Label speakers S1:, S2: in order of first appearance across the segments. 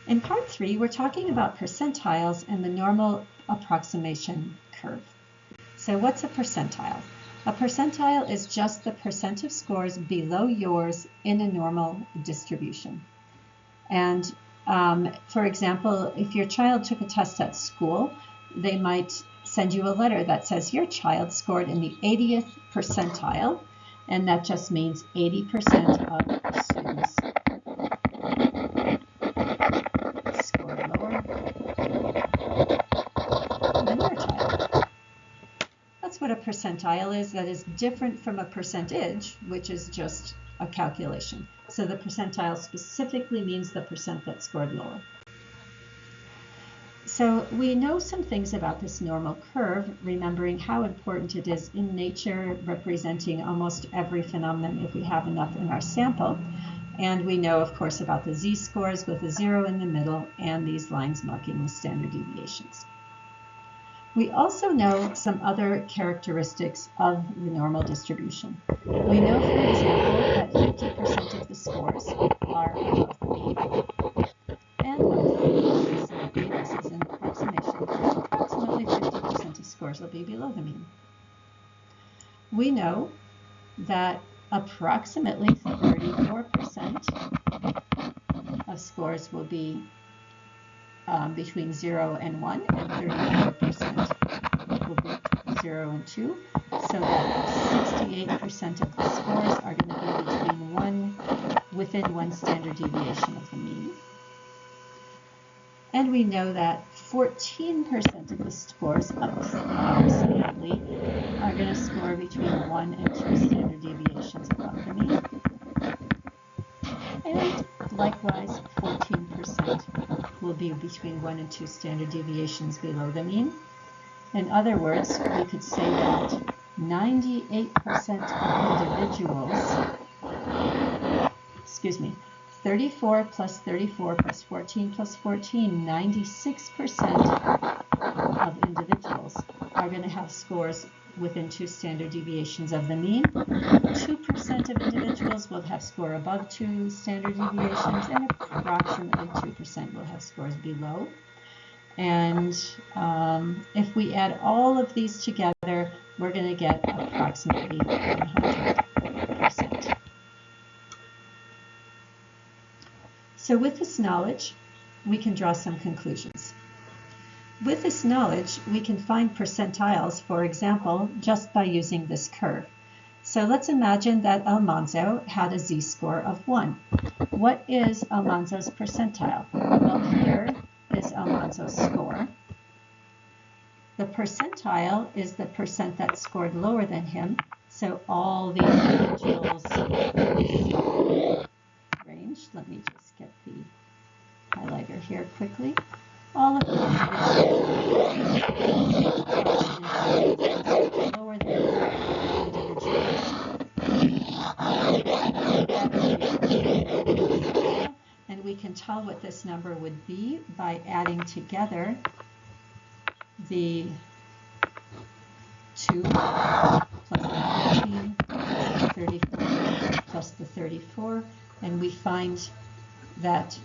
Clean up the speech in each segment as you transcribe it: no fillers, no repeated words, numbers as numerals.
S1: In part 3, we're talking about percentiles and the normal approximation curve. So what's a percentile? A percentile is just the percent of scores below yours in a normal distribution. And for example, if your child took a test at school, they might send you a letter that says your child scored in the 80th percentile, and that just means 80% of students scored lower than your child. That's what a percentile is. That is different from a percentage, which is just a calculation. So the percentile specifically means the percent that scored lower. So we know some things about this normal curve, remembering how important it is in nature, representing almost every phenomenon if we have enough in our sample. And we know, of course, about the z-scores with a 0 in the middle and these lines marking the standard deviations. We also know some other characteristics of the normal distribution. We know, for example, that 50% of the scores are above the mean. And obviously, this is an approximation. Approximately 50% of scores will be below the mean. We know that approximately 34% of scores will be between 0 and 1, and 34% will be 0 and 2, so that 68% of the scores are going to be within one standard deviation of the mean. And we know that 14% of the scores approximately are going to score between 1 and 2 standard deviations above the mean. And likewise, 14% will be between 1 and 2 standard deviations below the mean. In other words, we could say that 98% of individuals, 34 plus 34 plus 14 plus 14, 96% of individuals are going to have scores within 2 standard deviations of the mean. 2% of individuals will have score above 2 standard deviations, and approximately 2% will have scores below. And if we add all of these together, we're going to get approximately 100%. So with this knowledge, we can draw some conclusions. With this knowledge, we can find percentiles, for example, just by using this curve. So let's imagine that Almanzo had a z-score of 1. What is Almanzo's percentile? Well, here is Almanzo's score. The percentile is the percent that scored lower than him. So all the individuals range. Let me just get the highlighter here quickly. All of the individuals lower than individuals. And we can tell what this number would be by adding together the 2 plus the 14 plus the 34 plus the 34, and we find that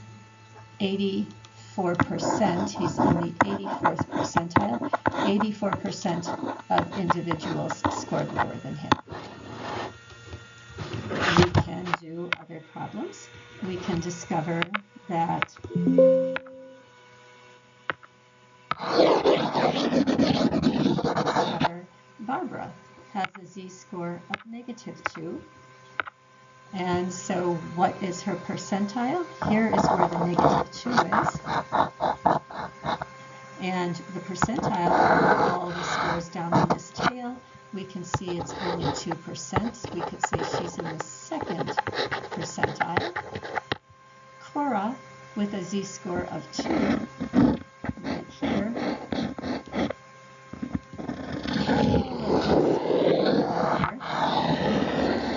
S1: 84%, he's in the 84th percentile, 84% of individuals scored lower than him. We can do other problems. We can discover that Barbara has a z-score of -2. And so what is her percentile? Here is where the -2 is. And the percentile for all the scores down in this tail, we can see it's only 2%. We could say she's in the 2nd percentile. Cora, with a z-score of 2, right here,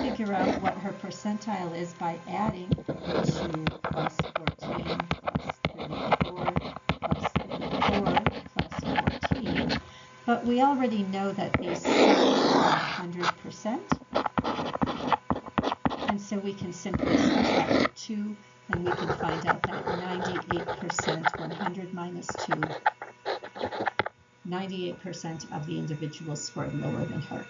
S1: figure out what her percentile is by adding 2 plus 14 plus 34 plus 34 plus 14. But we already know that these are 100%. And so we can simply subtract 2 And we can find out that 98%, 100 minus 2, 98% of the individuals scored lower than her.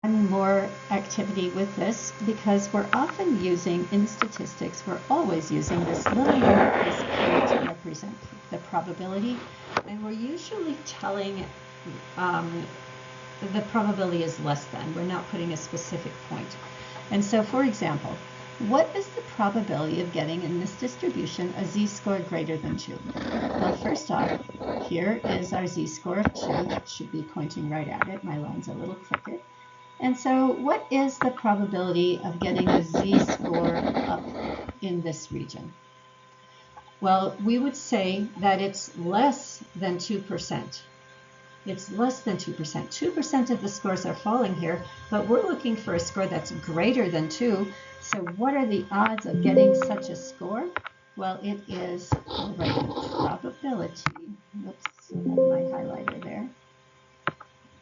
S1: And more activity with this, because we're often using, in statistics, we're always using this little lowercase p to represent the probability, and we're usually telling the probability is less than. We're not putting a specific point. And so, for example, what is the probability of getting in this distribution a z-score greater than 2? Well, first off, here is our z-score of 2. That should be pointing right at it. My line's a little crooked. And so what is the probability of getting a z-score up in this region? Well, we would say that it's less than 2%. It's less than 2%. 2% of the scores are falling here, but we're looking for a score that's greater than 2. So what are the odds of getting such a score? Well, it is, we'll write the probability. Whoops, my highlighter there.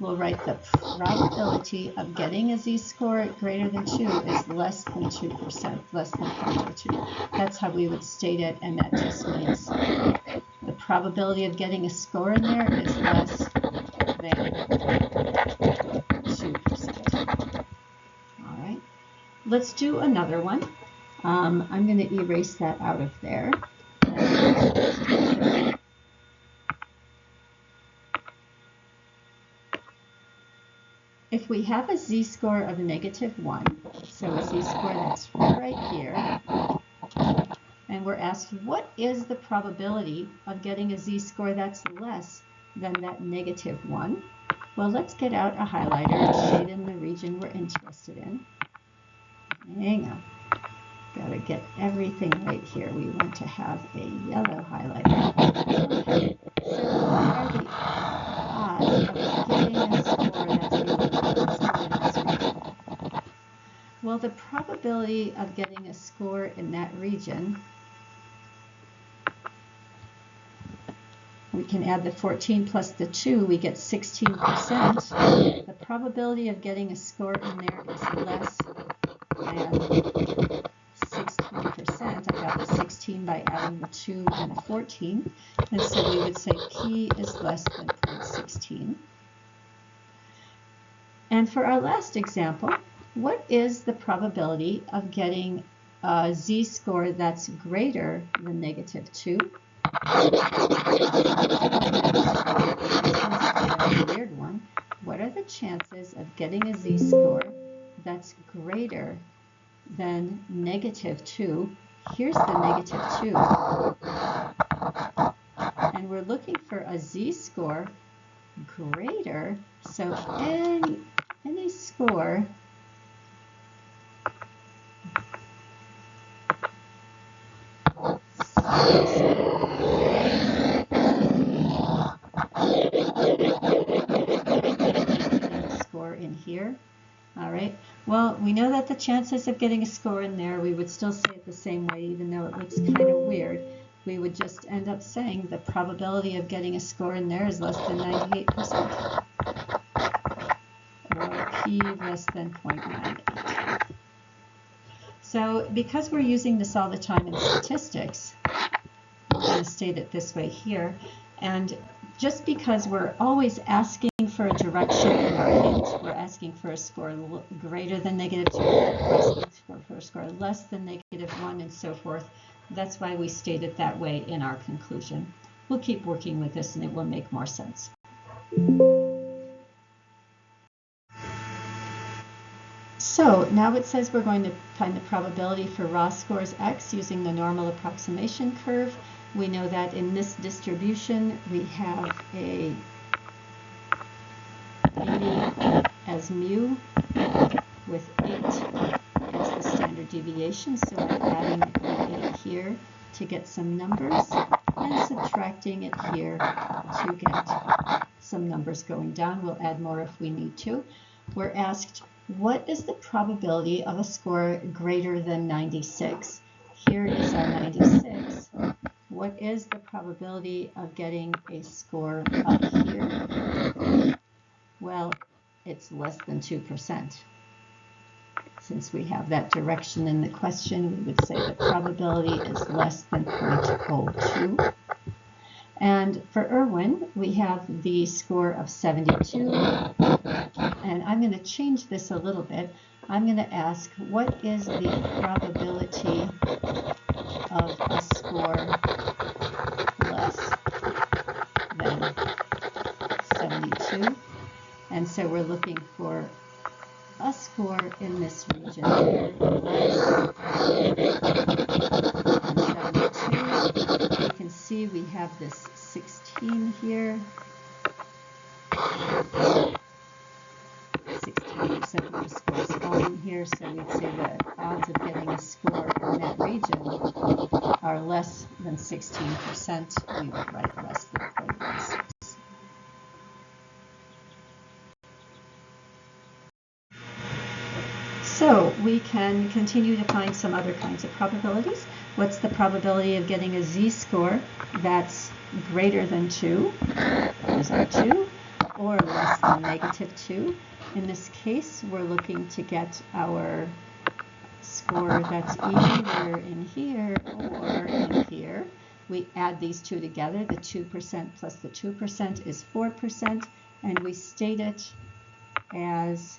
S1: We'll write the probability of getting a z-score greater than 2 is less than 2%, less than 0.02. That's how we would state it, and that just means the probability of getting a score in there is less than 2%. All right, let's do another one. I'm going to erase that out of there. If we have a z-score of -1, so a z-score that's right here, and we're asked what is the probability of getting a z-score that's less than that -1, well, let's get out a highlighter and shade in the region we're interested in. Hang on. Got to get everything right here. We want to have a yellow highlighter. Okay. So what are the odds of getting a score that's in this region? Well, the probability of getting a score in that region, we can add the 14 plus the 2, we get 16%. The probability of getting a score in there is less than 16%. I got the 16 by adding the 2 and the 14. And so we would say P is less than 0.16. And for our last example, what is the probability of getting a z-score that's greater than -2? A weird one. What are the chances of getting a z-score that's greater than -2? Here's the -2. And we're looking for a z-score greater, so any score in here. All right, well, we know that the chances of getting a score in there, we would still say it the same way, even though it looks kind of weird. We would just end up saying the probability of getting a score in there is less than 98%, or P less than 0.98. So because we're using this all the time in statistics, we're going to state it this way here. And just because we're always asking for a direction in our hint, we're asking for a score greater than -2, we're asking for a score less than -1, and so forth. That's why we state it that way in our conclusion. We'll keep working with this and it will make more sense. So now it says we're going to find the probability for raw scores x using the normal approximation curve. We know that in this distribution we have a 80 as mu with 8 as the standard deviation. So we're adding the 8 here to get some numbers and subtracting it here to get some numbers going down. We'll add more if we need to. We're asked, what is the probability of a score greater than 96? Here is our 96. What is the probability of getting a score up here? Well, it's less than 2%. since we have that direction in the question, we would say the probability is less than 0.02. And for Irwin, we have the score of 72. And I'm going to change this a little bit. I'm going to ask, what is the probability of a score less than 72? And so we're looking for a score in this region here, less than 72. You can see we have this 16 here. 16% of the score is falling here, so we'd say the odds of getting a score in that region are less than 16%. We would write less than 0.16. So we can continue to find some other kinds of probabilities. What's the probability of getting a z-score that's greater than 2? There's our 2, or less than -2. In this case, we're looking to get our score that's either in here or in here. We add these two together. The 2% plus the 2% is 4%, and we state it as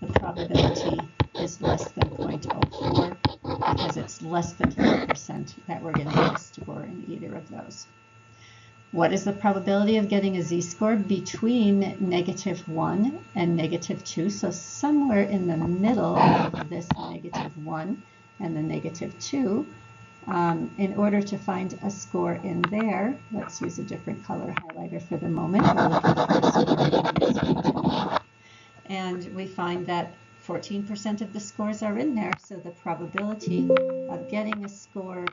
S1: the probability is less than 0.04 because it's less than 4% that we're going to get a score in either of those. What is the probability of getting a z-score between -1 and -2? So somewhere in the middle of this -1 and the -2. In order to find a score in there, let's use a different color highlighter for the moment. We're looking for a score in this region. And we find that 14% of the scores are in there, so the probability of getting a score,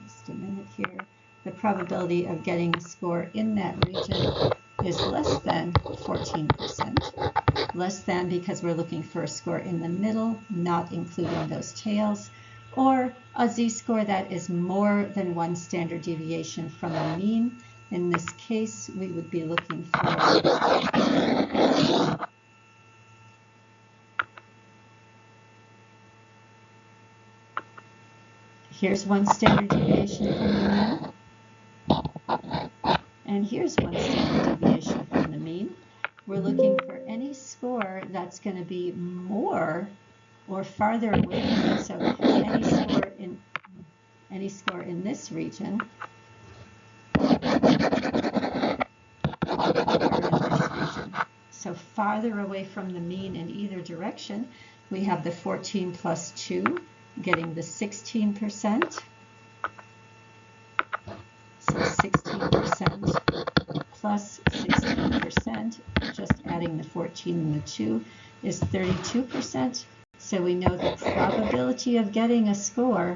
S1: just a minute here, the probability of getting a score in that region is less than 14%. Less than because we're looking for a score in the middle, not including those tails, or a z-score that is more than 1 standard deviation from the mean. In this case, we would be looking for here's 1 standard deviation from the mean, and here's 1 standard deviation from the mean. We're looking for any score that's going to be more or farther away from it. So any score in this region or in this region. So farther away from the mean in either direction, we have the 14 plus 2 getting the 16%. So 16% plus 16%, just adding the 14 and the 2 is 32%. So we know the probability of getting a score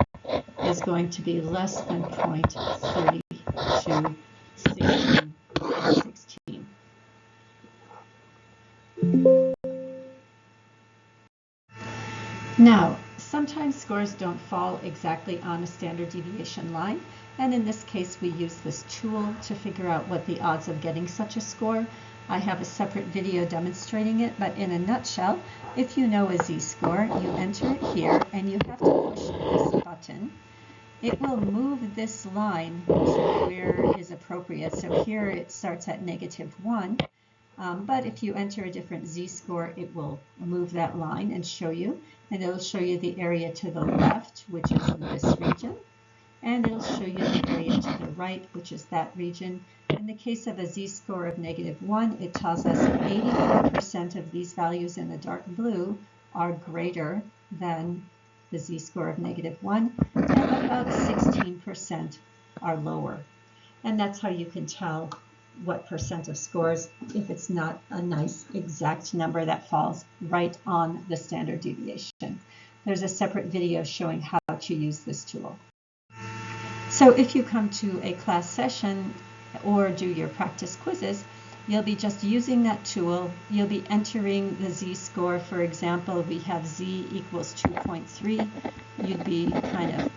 S1: is going to be less than 0.32, 16. Now, sometimes scores don't fall exactly on a standard deviation line, and in this case we use this tool to figure out what the odds of getting such a score. I have a separate video demonstrating it, but in a nutshell, if you know a z-score, you enter it here and you have to push this button. It will move this line to where is appropriate. So here it starts at -1, but if you enter a different z-score, it will move that line and show you, and it'll show you the area to the left, which is this region, and it'll show you the area to the right, which is that region. In the case of a z-score of -1, it tells us 84% of these values in the dark blue are greater than the z-score of -1, and about 16% are lower. And that's how you can tell what percent of scores if it's not a nice exact number that falls right on the standard deviation. There's a separate video showing how to use this tool. So if you come to a class session or do your practice quizzes, you'll be just using that tool. You'll be entering the z-score. For example, we have z equals 2.3. You'd be kind of,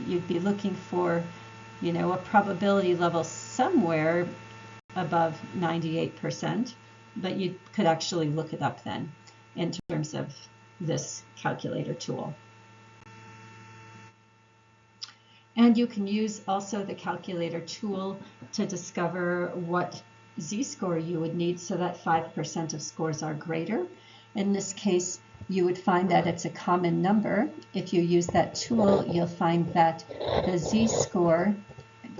S1: you'd be looking for, a probability level somewhere above 98%, but you could actually look it up then in terms of this calculator tool. And you can use also the calculator tool to discover what z-score you would need so that 5% of scores are greater. In this case, you would find that it's a common number. If you use that tool, you'll find that the z-score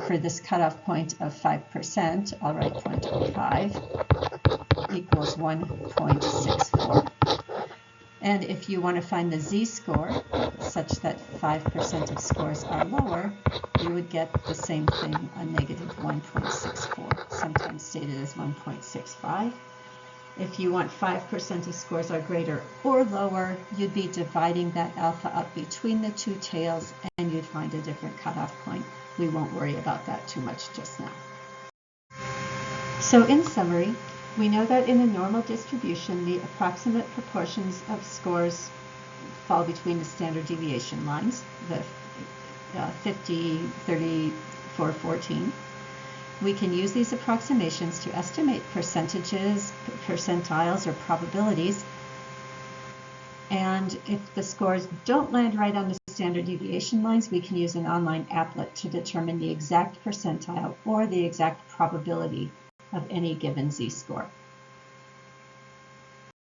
S1: for this cutoff point of 5%, I'll write 0.05, equals 1.64. And if you want to find the z-score such that 5% of scores are lower, you would get the same thing, a negative 1.64, sometimes stated as 1.65. If you want 5% of scores are greater or lower, you'd be dividing that alpha up between the two tails and you'd find a different cutoff point. We won't worry about that too much just now. So in summary, we know that in a normal distribution, the approximate proportions of scores fall between the standard deviation lines, the 50, 34, 14. We can use these approximations to estimate percentages, percentiles, or probabilities. And if the scores don't land right on the standard deviation lines, we can use an online applet to determine the exact percentile or the exact probability of any given z-score.